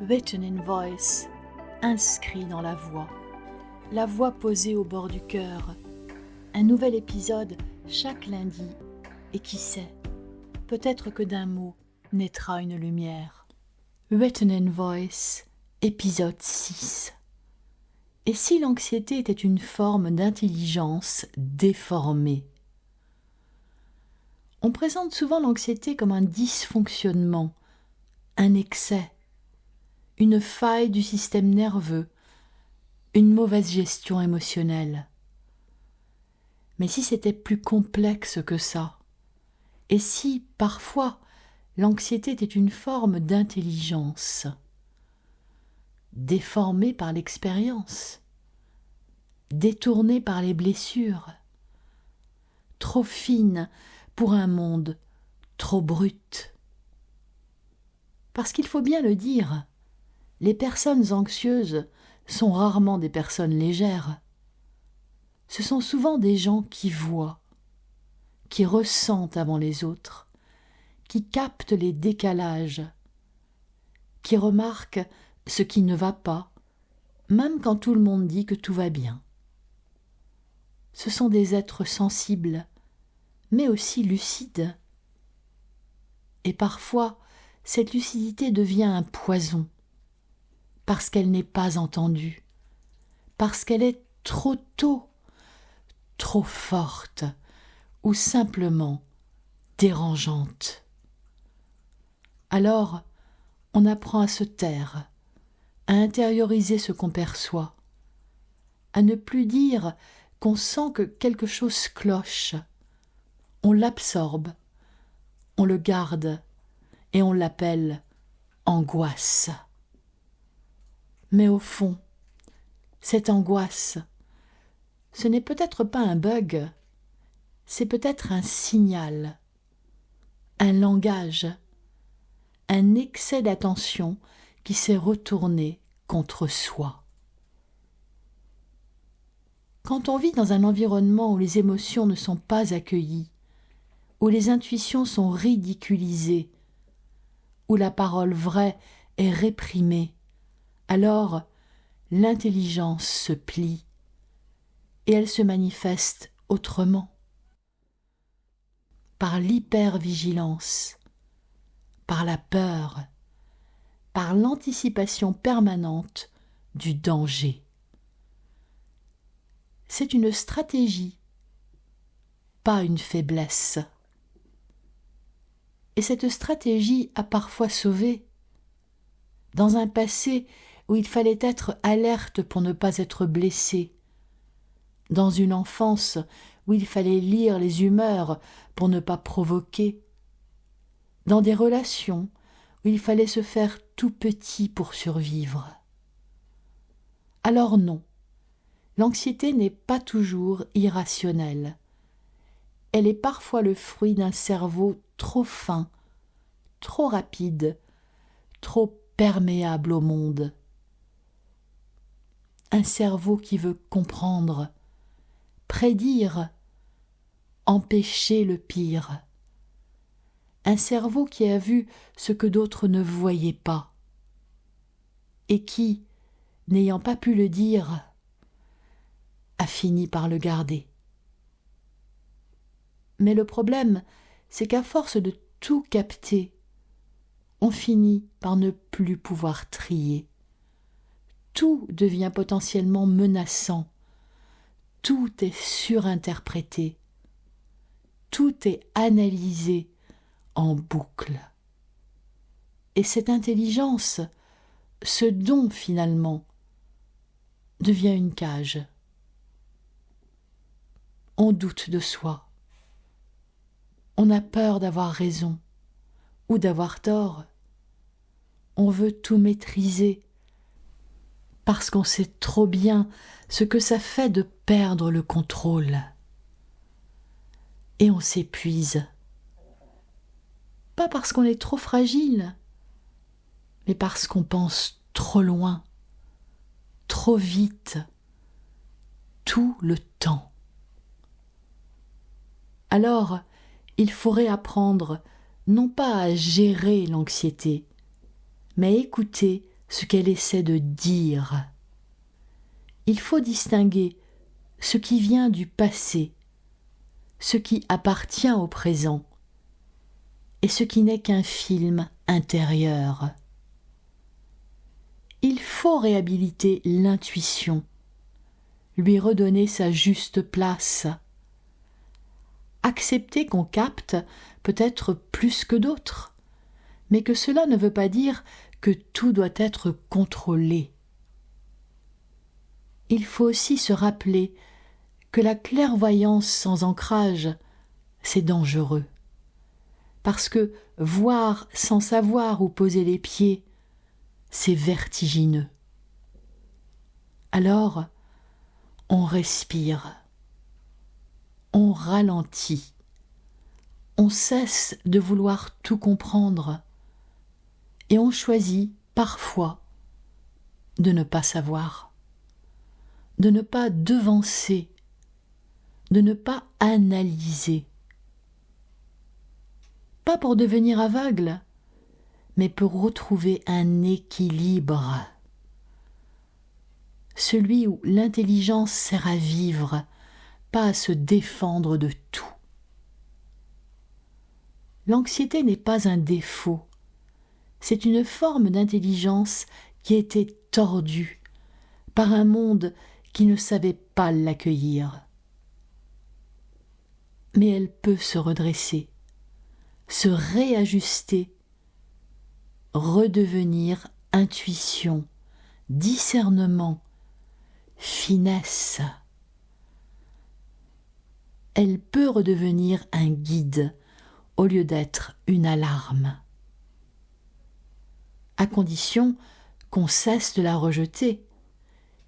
Written in voice, inscrit dans la voix posée au bord du cœur. Un nouvel épisode chaque lundi, et qui sait, peut-être que d'un mot naîtra une lumière. Written in voice, épisode 6. Et si l'anxiété était une forme d'intelligence déformée? On présente souvent l'anxiété comme un dysfonctionnement, un excès, une faille du système nerveux, une mauvaise gestion émotionnelle. Mais si c'était plus complexe que ça, et si, parfois, l'anxiété était une forme d'intelligence, déformée par l'expérience, détournée par les blessures, trop fine pour un monde trop brut. Parce qu'il faut bien le dire, les personnes anxieuses sont rarement des personnes légères. Ce sont souvent des gens qui voient, qui ressentent avant les autres, qui captent les décalages, qui remarquent ce qui ne va pas, même quand tout le monde dit que tout va bien. Ce sont des êtres sensibles, mais aussi lucides. Et parfois, cette lucidité devient un poison, parce qu'elle n'est pas entendue, parce qu'elle est trop tôt, trop forte, ou simplement dérangeante. Alors, on apprend à se taire, à intérioriser ce qu'on perçoit, à ne plus dire qu'on sent que quelque chose cloche. On l'absorbe, on le garde et on l'appelle angoisse. Mais au fond, cette angoisse, ce n'est peut-être pas un bug, c'est peut-être un signal, un langage, un excès d'attention qui s'est retourné contre soi. Quand on vit dans un environnement où les émotions ne sont pas accueillies, où les intuitions sont ridiculisées, où la parole vraie est réprimée, alors l'intelligence se plie et elle se manifeste autrement, par l'hypervigilance, par la peur, par l'anticipation permanente du danger. C'est une stratégie, pas une faiblesse. Et cette stratégie a parfois sauvé. Dans un passé où il fallait être alerte pour ne pas être blessé, dans une enfance où il fallait lire les humeurs pour ne pas provoquer, dans des relations où il fallait se faire tout petit pour survivre. Alors non, l'anxiété n'est pas toujours irrationnelle. Elle est parfois le fruit d'un cerveau trop fin, trop rapide, trop perméable au monde. Un cerveau qui veut comprendre, prédire, empêcher le pire. Un cerveau qui a vu ce que d'autres ne voyaient pas et qui, n'ayant pas pu le dire, a fini par le garder. Mais le problème, c'est qu'à force de tout capter, on finit par ne plus pouvoir trier. Tout devient potentiellement menaçant. Tout est surinterprété. Tout est analysé en boucle. Et cette intelligence, ce don finalement, devient une cage. On doute de soi. On a peur d'avoir raison ou d'avoir tort. On veut tout maîtriser parce qu'on sait trop bien ce que ça fait de perdre le contrôle. Et on s'épuise. Pas parce qu'on est trop fragile, mais parce qu'on pense trop loin, trop vite, tout le temps. Alors, il faut réapprendre non pas à gérer l'anxiété, mais écouter ce qu'elle essaie de dire. Il faut distinguer ce qui vient du passé, ce qui appartient au présent, et ce qui n'est qu'un film intérieur. Il faut réhabiliter l'intuition, lui redonner sa juste place, accepter qu'on capte peut-être plus que d'autres, mais que cela ne veut pas dire que tout doit être contrôlé. Il faut aussi se rappeler que la clairvoyance sans ancrage, c'est dangereux, parce que voir sans savoir où poser les pieds, c'est vertigineux. Alors, on respire, on ralentit, on cesse de vouloir tout comprendre et on choisit parfois de ne pas savoir, de ne pas devancer, de ne pas analyser. Pas pour devenir aveugle, mais pour retrouver un équilibre. Celui où l'intelligence sert à vivre, pas à se défendre de tout. L'anxiété n'est pas un défaut, c'est une forme d'intelligence qui a été tordue par un monde qui ne savait pas l'accueillir. Mais elle peut se redresser, se réajuster, redevenir intuition, discernement, finesse. Elle peut redevenir un guide au lieu d'être une alarme, à condition qu'on cesse de la rejeter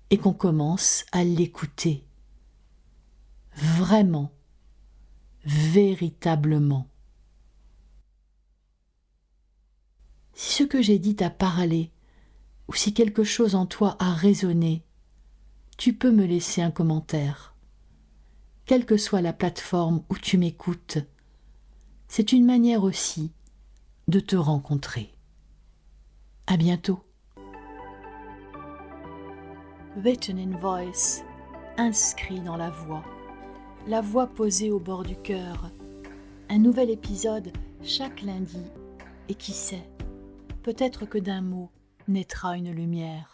et qu'on commence à l'écouter. Vraiment, véritablement. Si ce que j'ai dit t'a parlé, ou si quelque chose en toi a résonné, tu peux me laisser un commentaire. Quelle que soit la plateforme où tu m'écoutes, c'est une manière aussi de te rencontrer. À bientôt. Written in voice, inscrit dans la voix posée au bord du cœur. Un nouvel épisode chaque lundi, et qui sait, peut-être que d'un mot naîtra une lumière.